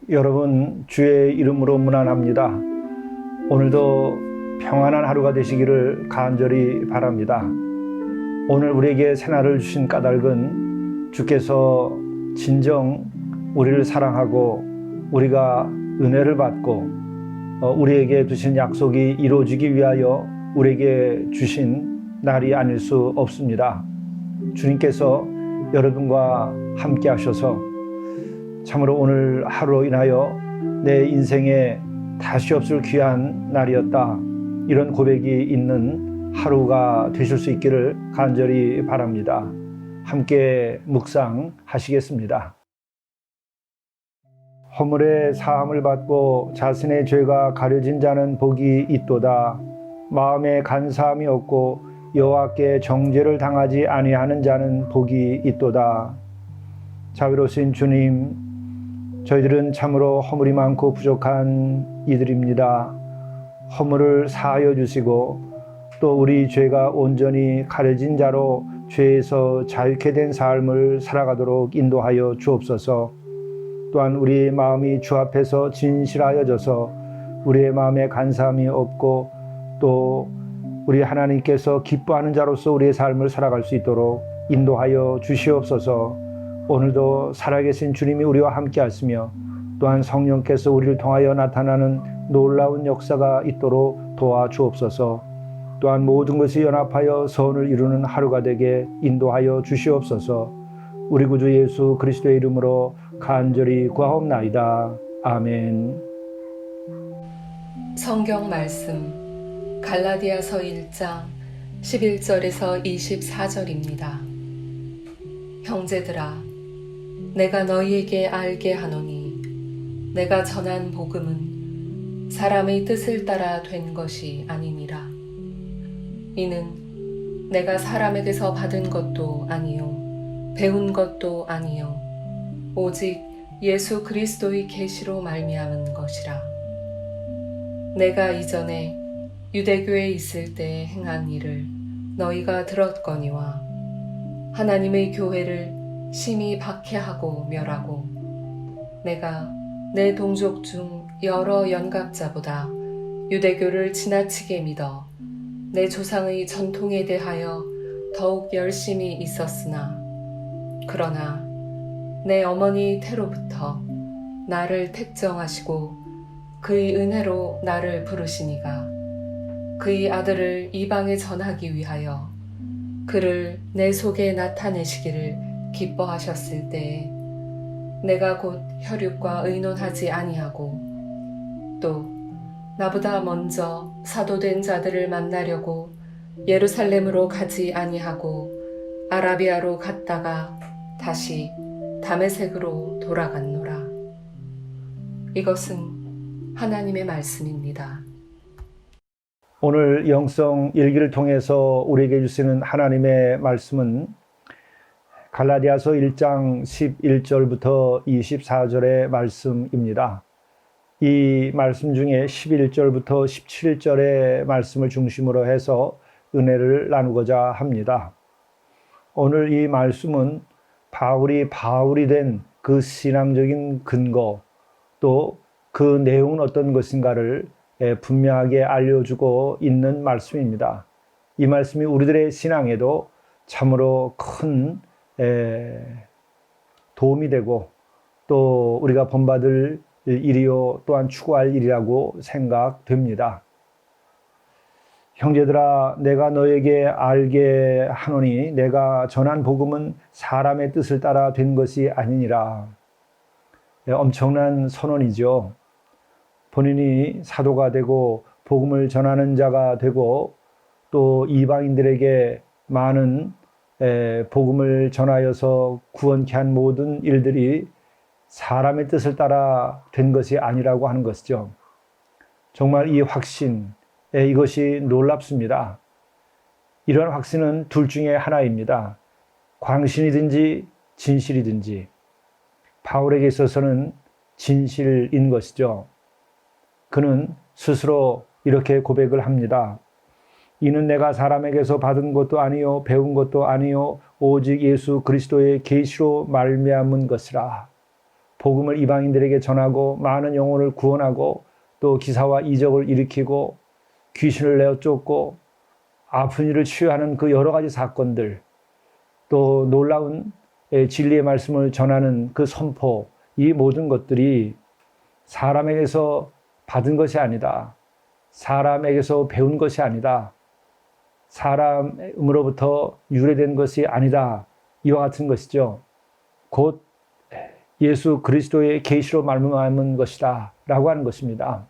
여러분, 주의 이름으로 문안합니다. 오늘도 평안한 하루가 되시기를 간절히 바랍니다. 오늘 우리에게 새날을 주신 까닭은 주께서 진정 우리를 사랑하고 우리가 은혜를 받고 우리에게 주신 약속이 이루어지기 위하여 우리에게 주신 날이 아닐 수 없습니다. 주님께서 여러분과 함께 하셔서 참으로 오늘 하루로 인하여 내 인생에 다시 없을 귀한 날이었다, 이런 고백이 있는 하루가 되실 수 있기를 간절히 바랍니다. 함께 묵상하시겠습니다. 허물의 사함을 받고 자신의 죄가 가려진 자는 복이 있도다. 마음에 간사함이 없고 여호와께 정죄를 당하지 아니하는 자는 복이 있도다. 자비로우신 주님, 저희들은 참으로 허물이 많고 부족한 이들입니다. 허물을 사하여 주시고 또 우리 죄가 온전히 가려진 자로 죄에서 자유케 된 삶을 살아가도록 인도하여 주옵소서. 또한 우리의 마음이 주 앞에서 진실하여져서 우리의 마음에 간사함이 없고 또 우리 하나님께서 기뻐하는 자로서 우리의 삶을 살아갈 수 있도록 인도하여 주시옵소서. 오늘도 살아계신 주님이 우리와 함께 하시며 또한 성령께서 우리를 통하여 나타나는 놀라운 역사가 있도록 도와주옵소서. 또한 모든 것이 연합하여 선을 이루는 하루가 되게 인도하여 주시옵소서. 우리 구주 예수 그리스도의 이름으로 간절히 구하옵나이다. 아멘. 성경 말씀 갈라디아서 1장 11절에서 24절입니다. 형제들아, 내가 너희에게 알게 하노니 내가 전한 복음은 사람의 뜻을 따라 된 것이 아니니라. 이는 내가 사람에게서 받은 것도 아니요 배운 것도 아니요 오직 예수 그리스도의 계시로 말미암은 것이라. 내가 이전에 유대교에 있을 때 행한 일을 너희가 들었거니와 하나님의 교회를 심히 박해하고 멸하고 내가 내 동족 중 여러 연갑자보다 유대교를 지나치게 믿어 내 조상의 전통에 대하여 더욱 열심히 있었으나 그러나 내 어머니 태로부터 나를 택정하시고 그의 은혜로 나를 부르시니가 그의 아들을 이방에 전하기 위하여 그를 내 속에 나타내시기를 기뻐하셨을 때에 내가 곧 혈육과 의논하지 아니하고 또 나보다 먼저 사도된 자들을 만나려고 예루살렘으로 가지 아니하고 아라비아로 갔다가 다시 다메섹으로 돌아갔노라. 이것은 하나님의 말씀입니다. 오늘 영성 일기를 통해서 우리에게 주시는 하나님의 말씀은 갈라디아서 1장 11절부터 24절의 말씀입니다. 이 말씀 중에 11절부터 17절의 말씀을 중심으로 해서 은혜를 나누고자 합니다. 오늘 이 말씀은 바울이 된 그 신앙적인 근거, 또 그 내용은 어떤 것인가를 분명하게 알려주고 있는 말씀입니다. 이 말씀이 우리들의 신앙에도 참으로 큰 도움이 되고 또 우리가 본받을 일이요 또한 추구할 일이라고 생각됩니다. 형제들아, 내가 너에게 알게 하노니 내가 전한 복음은 사람의 뜻을 따라 된 것이 아니니라. 엄청난 선언이죠. 본인이 사도가 되고 복음을 전하는 자가 되고 또 이방인들에게 많은 복음을 전하여서 구원케 한 모든 일들이 사람의 뜻을 따라 된 것이 아니라고 하는 것이죠. 정말 이 확신, 이것이 놀랍습니다. 이런 확신은 둘 중에 하나입니다. 광신이든지 진실이든지. 바울에게 있어서는 진실인 것이죠. 그는 스스로 이렇게 고백을 합니다. 이는 내가 사람에게서 받은 것도 아니요 배운 것도 아니요 오직 예수 그리스도의 계시로 말미암은 것이라. 복음을 이방인들에게 전하고 많은 영혼을 구원하고 또 기사와 이적을 일으키고 귀신을 내어 쫓고 아픈 이를 치유하는 그 여러 가지 사건들, 또 놀라운 진리의 말씀을 전하는 그 선포, 이 모든 것들이 사람에게서 받은 것이 아니다. 사람에게서 배운 것이 아니다. 사람으로부터 유래된 것이 아니다. 이와 같은 것이죠. 곧 예수 그리스도의 계시로 말미암은 것이다 라고 하는 것입니다.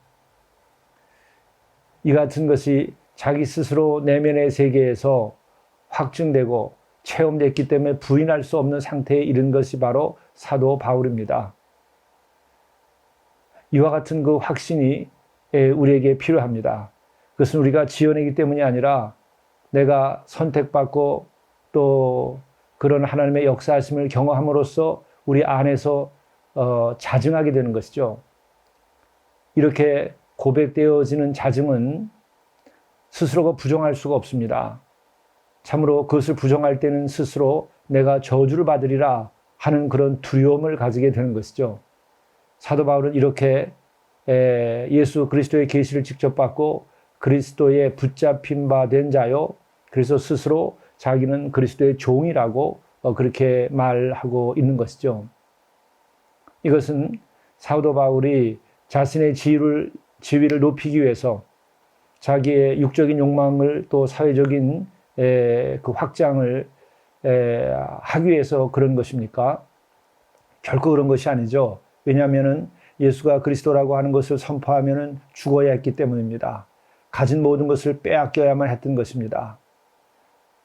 이 같은 것이 자기 스스로 내면의 세계에서 확증되고 체험됐기 때문에 부인할 수 없는 상태에 이른 것이 바로 사도 바울입니다. 이와 같은 그 확신이 우리에게 필요합니다. 그것은 우리가 지어내기 때문이 아니라 내가 선택받고 또 그런 하나님의 역사하심을 경험함으로써 우리 안에서 자증하게 되는 것이죠. 이렇게 고백되어지는 자증은 스스로가 부정할 수가 없습니다. 참으로 그것을 부정할 때는 스스로 내가 저주를 받으리라 하는 그런 두려움을 가지게 되는 것이죠. 사도 바울은 이렇게 예수 그리스도의 계시를 직접 받고 그리스도의 붙잡힌 바 된 자요. 그래서 스스로 자기는 그리스도의 종이라고 그렇게 말하고 있는 것이죠. 이것은 사도 바울이 자신의 지위를 높이기 위해서 자기의 육적인 욕망을 또 사회적인 그 확장을 하기 위해서 그런 것입니까? 결코 그런 것이 아니죠. 왜냐하면 예수가 그리스도라고 하는 것을 선포하면 죽어야 했기 때문입니다. 가진 모든 것을 빼앗겨야만 했던 것입니다.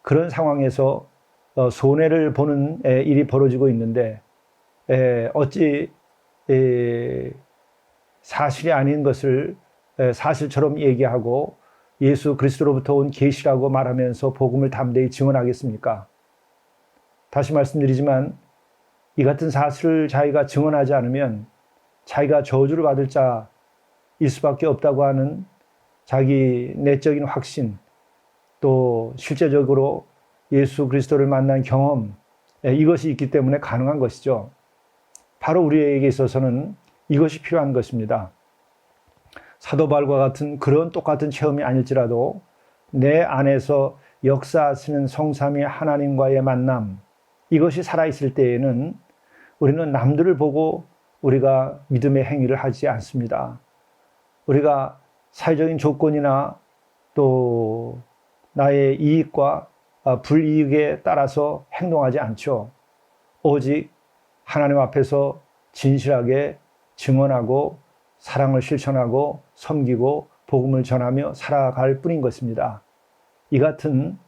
그런 상황에서 손해를 보는 일이 벌어지고 있는데 어찌 사실이 아닌 것을 사실처럼 얘기하고 예수 그리스도로부터 온 계시라고 말하면서 복음을 담대히 증언하겠습니까? 다시 말씀드리지만 이 같은 사실을 자기가 증언하지 않으면 자기가 저주를 받을 자일 수밖에 없다고 하는 자기 내적인 확신, 또 실제적으로 예수 그리스도를 만난 경험, 이것이 있기 때문에 가능한 것이죠. 바로 우리에게 있어서는 이것이 필요한 것입니다. 사도 바울과 같은 그런 똑같은 체험이 아닐지라도 내 안에서 역사하시는 성삼위 하나님과의 만남, 이것이 살아있을 때에는 우리는 남들을 보고 우리가 믿음의 행위를 하지 않습니다. 우리가 사회적인 조건이나 또 나의 이익과 불이익에 따라서 행동하지 않죠. 오직 하나님 앞에서 진실하게 증언하고 사랑을 실천하고 섬기고 복음을 전하며 살아갈 뿐인 것입니다. 이 같은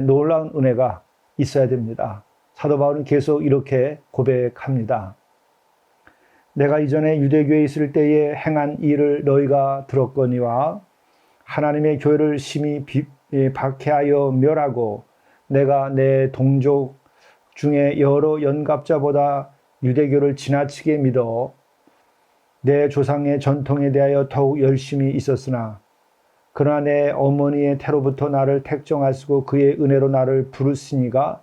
놀라운 은혜가 있어야 됩니다. 사도 바울은 계속 이렇게 고백합니다. 내가 이전에 유대교에 있을 때에 행한 일을 너희가 들었거니와 하나님의 교회를 심히 박해하여 멸하고 내가 내 동족 중에 여러 연갑자보다 유대교를 지나치게 믿어 내 조상의 전통에 대하여 더욱 열심히 있었으나 그러나 내 어머니의 태로부터 나를 택정하시고 그의 은혜로 나를 부르시니가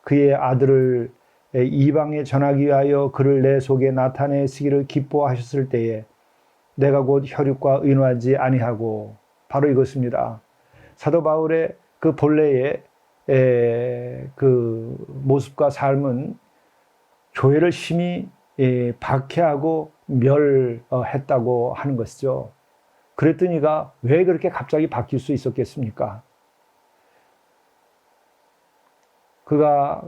그의 아들을 이방에 전하기 위하여 그를 내 속에 나타내시기를 기뻐하셨을 때에 내가 곧 혈육과 의논하지 아니하고 바로 이것입니다. 사도 바울의 그 본래의 그 모습과 삶은 교회를 심히 박해하고 멸했다고 하는 것이죠. 그랬더니가 왜 그렇게 갑자기 바뀔 수 있었겠습니까? 그가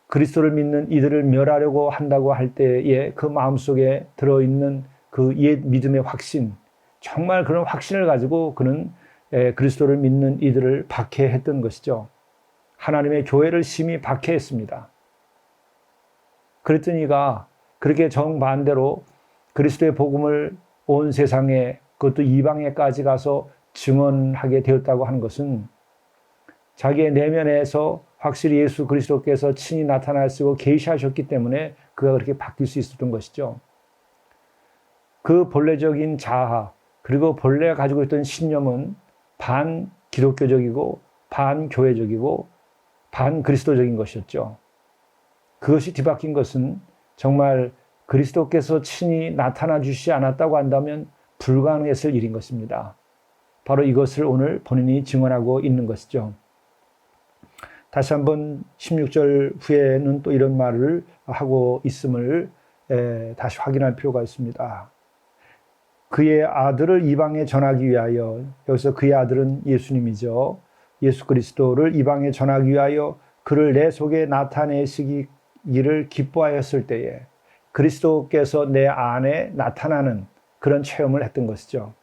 그리스도를 믿는 이들을 멸하려고 한다고 할 때에 그 마음속에 들어있는 그 옛 믿음의 확신, 정말 그런 확신을 가지고 그는 그리스도를 믿는 이들을 박해했던 것이죠. 하나님의 교회를 심히 박해했습니다. 그랬더니 이가 그렇게 정반대로 그리스도의 복음을 온 세상에, 그것도 이방에까지 가서 증언하게 되었다고 하는 것은 자기의 내면에서 확실히 예수 그리스도께서 친히 나타나시고 계시하셨기 때문에 그가 그렇게 바뀔 수 있었던 것이죠. 그 본래적인 자아, 그리고 본래 가지고 있던 신념은 반 기독교적이고 반 교회적이고 반 그리스도적인 것이었죠. 그것이 뒤바뀐 것은 정말 그리스도께서 친히 나타나 주시지 않았다고 한다면 불가능했을 일인 것입니다. 바로 이것을 오늘 본인이 증언하고 있는 것이죠. 다시 한번 16절 후에는 또 이런 말을 하고 있음을 다시 확인할 필요가 있습니다. 그의 아들을 이방에 전하기 위하여, 여기서 그의 아들은 예수님이죠. 예수 그리스도를 이방에 전하기 위하여 그를 내 속에 나타내시기를 기뻐하였을 때에 그리스도께서 내 안에 나타나는 그런 체험을 했던 것이죠.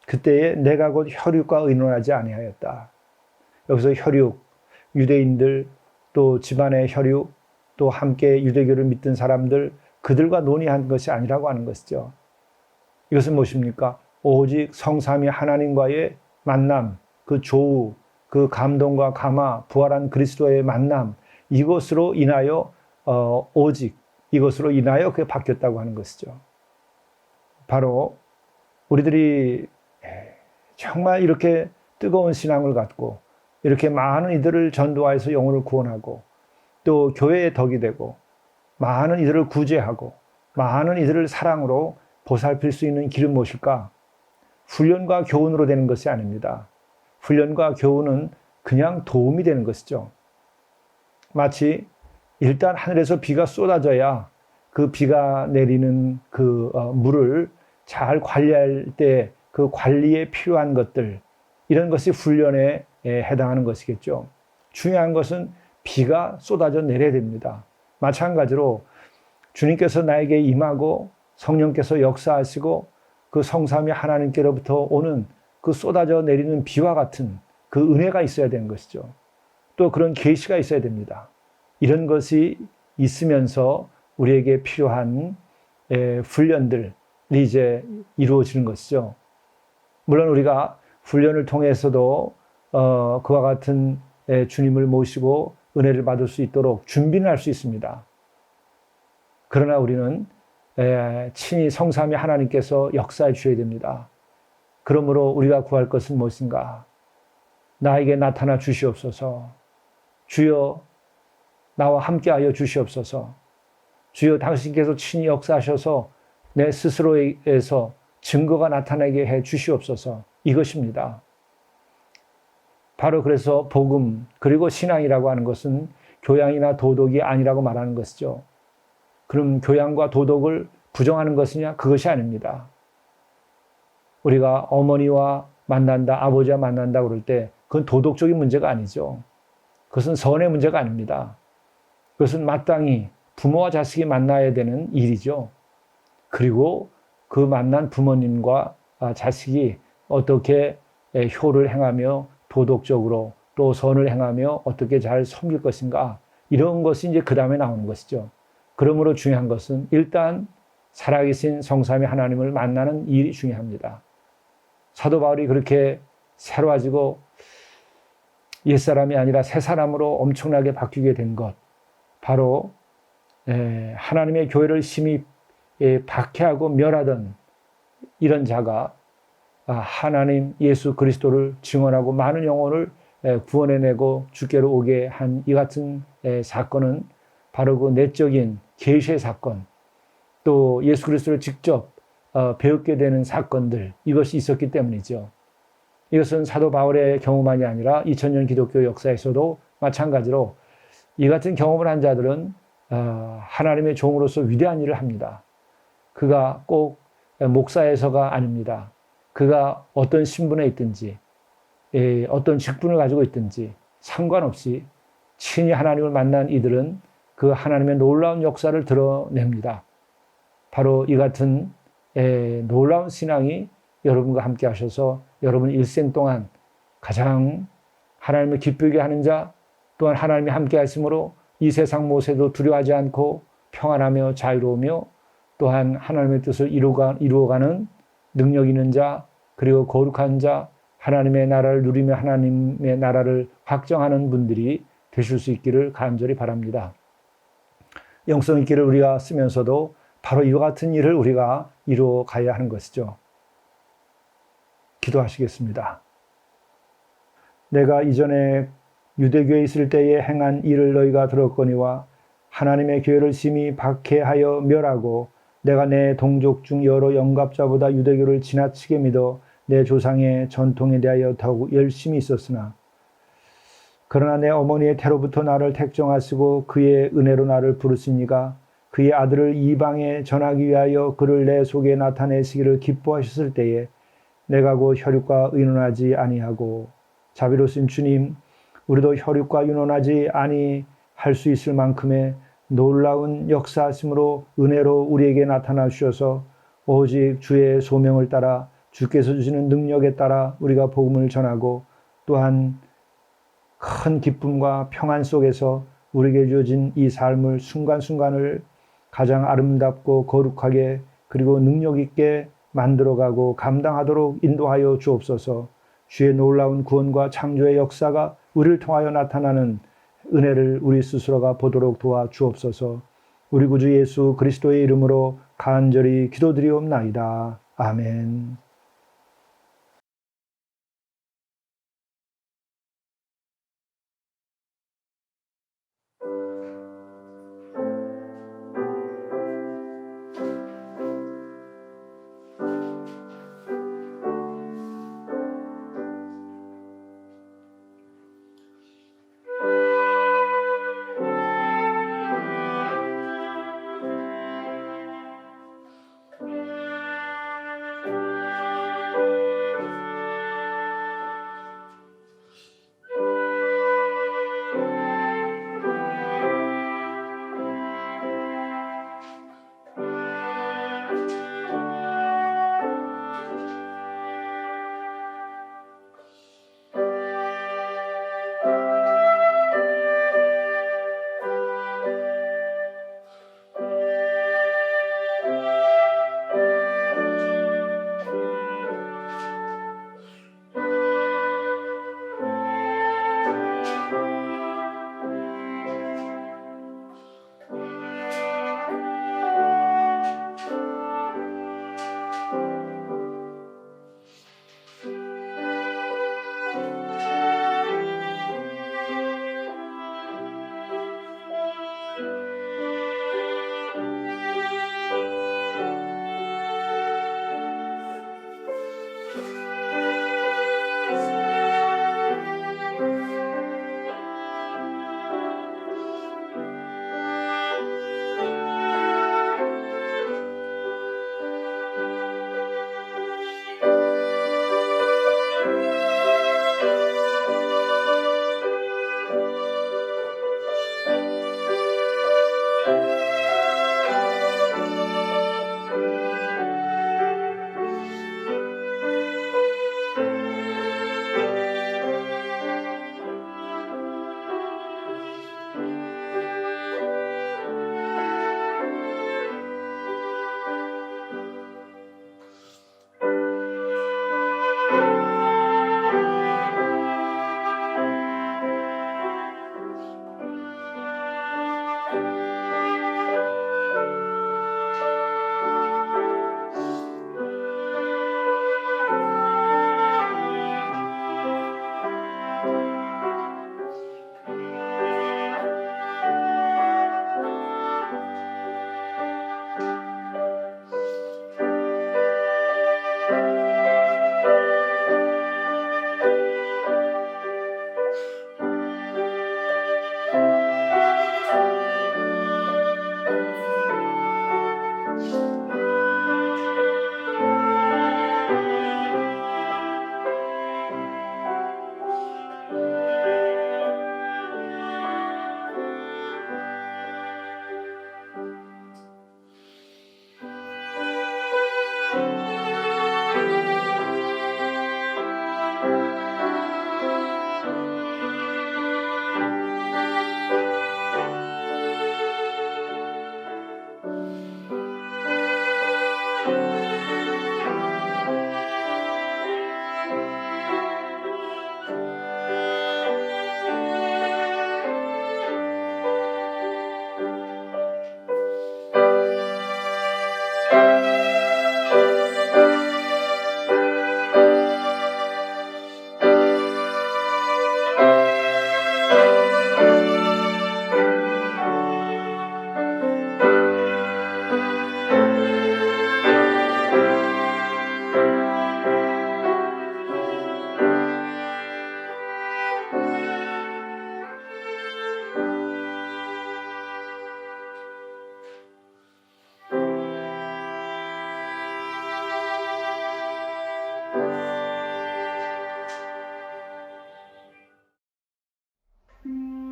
그때에 내가 곧 혈육과 의논하지 아니하였다. 여기서 혈육, 유대인들, 또 집안의 혈육, 또 함께 유대교를 믿던 사람들, 그들과 논의한 것이 아니라고 하는 것이죠. 이것은 무엇입니까? 오직 성삼위 하나님과의 만남, 그 조우, 그 감동과 감화, 부활한 그리스도의 만남, 이것으로 인하여 오직 이것으로 인하여 그게 바뀌었다고 하는 것이죠. 바로 우리들이 정말 이렇게 뜨거운 신앙을 갖고 이렇게 많은 이들을 전도하여서 영혼을 구원하고 또 교회의 덕이 되고 많은 이들을 구제하고 많은 이들을 사랑으로 보살필 수 있는 길은 무엇일까? 훈련과 교훈으로 되는 것이 아닙니다. 훈련과 교훈은 그냥 도움이 되는 것이죠. 마치 일단 하늘에서 비가 쏟아져야 그 비가 내리는 그 물을 잘 관리할 때 그 관리에 필요한 것들, 이런 것이 훈련에 해당하는 것이겠죠. 중요한 것은 비가 쏟아져 내려야 됩니다. 마찬가지로 주님께서 나에게 임하고 성령께서 역사하시고 그 성삼위 하나님께로부터 오는 그 쏟아져 내리는 비와 같은 그 은혜가 있어야 되는 것이죠. 또 그런 계시가 있어야 됩니다. 이런 것이 있으면서 우리에게 필요한 훈련들이 이제 이루어지는 것이죠. 물론 우리가 훈련을 통해서도 그와 같은 주님을 모시고 은혜를 받을 수 있도록 준비는 할 수 있습니다. 그러나 우리는 친히 성삼위 하나님께서 역사해 주셔야 됩니다. 그러므로 우리가 구할 것은 무엇인가? 나에게 나타나 주시옵소서. 주여 나와 함께하여 주시옵소서. 주여 당신께서 친히 역사하셔서 내 스스로에서 증거가 나타나게 해 주시옵소서. 이것입니다. 바로 그래서 복음 그리고 신앙이라고 하는 것은 교양이나 도덕이 아니라고 말하는 것이죠. 그럼 교양과 도덕을 부정하는 것이냐? 그것이 아닙니다. 우리가 어머니와 만난다, 아버지와 만난다 그럴 때 그건 도덕적인 문제가 아니죠. 그것은 선의 문제가 아닙니다. 그것은 마땅히 부모와 자식이 만나야 되는 일이죠. 그리고 그 만난 부모님과 자식이 어떻게 효를 행하며 도덕적으로 또 선을 행하며 어떻게 잘 섬길 것인가, 이런 것이 이제 그 다음에 나오는 것이죠. 그러므로 중요한 것은 일단 살아계신 성삼위 하나님을 만나는 일이 중요합니다. 사도 바울이 그렇게 새로워지고 옛사람이 아니라 새 사람으로 엄청나게 바뀌게 된 것, 바로 하나님의 교회를 심히 박해하고 멸하던 이런 자가 하나님 예수 그리스도를 증언하고 많은 영혼을 구원해내고 주께로 오게 한 이 같은 사건은 바로 그 내적인 계시의 사건, 또 예수 그리스도를 직접 배우게 되는 사건들, 이것이 있었기 때문이죠. 이것은 사도 바울의 경우만이 아니라 2000년 기독교 역사에서도 마찬가지로 이 같은 경험을 한 자들은 하나님의 종으로서 위대한 일을 합니다. 그가 꼭 목사에서가 아닙니다. 그가 어떤 신분에 있든지 어떤 직분을 가지고 있든지 상관없이 친히 하나님을 만난 이들은 그 하나님의 놀라운 역사를 드러냅니다. 바로 이 같은 놀라운 신앙이 여러분과 함께 하셔서 여러분 일생 동안 가장 하나님을 기쁘게 하는 자, 또한 하나님이 함께 하심으로 이 세상 무엇에도 두려워하지 않고 평안하며 자유로우며 또한 하나님의 뜻을 이루어가는 능력 있는 자, 그리고 거룩한 자, 하나님의 나라를 누리며 하나님의 나라를 확정하는 분들이 되실 수 있기를 간절히 바랍니다. 영성 있기를 우리가 쓰면서도 바로 이와 같은 일을 우리가 이루어 가야 하는 것이죠. 기도하시겠습니다. 내가 이전에 유대교에 있을 때에 행한 일을 너희가 들었거니와 하나님의 교회를 심히 박해하여 멸하고 내가 내 동족 중 여러 영갑자보다 유대교를 지나치게 믿어 내 조상의 전통에 대하여 더욱 열심히 있었으나 그러나 내 어머니의 태로부터 나를 택정하시고 그의 은혜로 나를 부르시니가 그의 아들을 이방에 전하기 위하여 그를 내 속에 나타내시기를 기뻐하셨을 때에 내가 곧 혈육과 의논하지 아니하고 자비로우신 주님, 우리도 혈육과 의논하지 아니할 수 있을 만큼의 놀라운 역사하심으로 은혜로 우리에게 나타나 주셔서 오직 주의 소명을 따라 주께서 주시는 능력에 따라 우리가 복음을 전하고 또한 큰 기쁨과 평안 속에서 우리에게 주어진 이 삶을 순간순간을 가장 아름답고 거룩하게 그리고 능력 있게 만들어가고 감당하도록 인도하여 주옵소서. 주의 놀라운 구원과 창조의 역사가 우리를 통하여 나타나는 은혜를 우리 스스로가 보도록 도와주옵소서. 우리 구주 예수 그리스도의 이름으로 간절히 기도드리옵나이다. 아멘.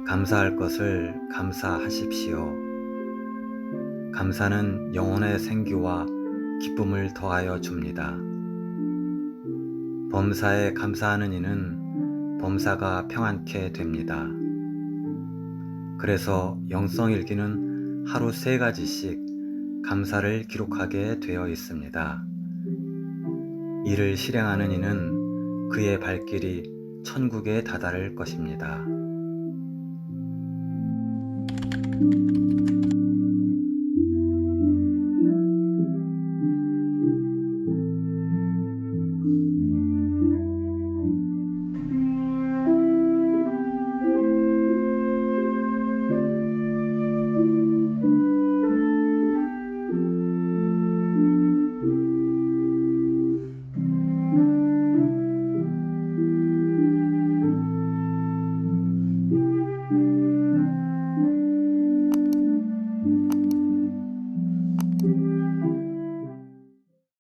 감사할 것을 감사하십시오. 감사는 영혼의 생기와 기쁨을 더하여 줍니다. 범사에 감사하는 이는 범사가 평안케 됩니다. 그래서 영성일기는 하루 3가지씩 감사를 기록하게 되어 있습니다. 이를 실행하는 이는 그의 발길이 천국에 다다를 것입니다.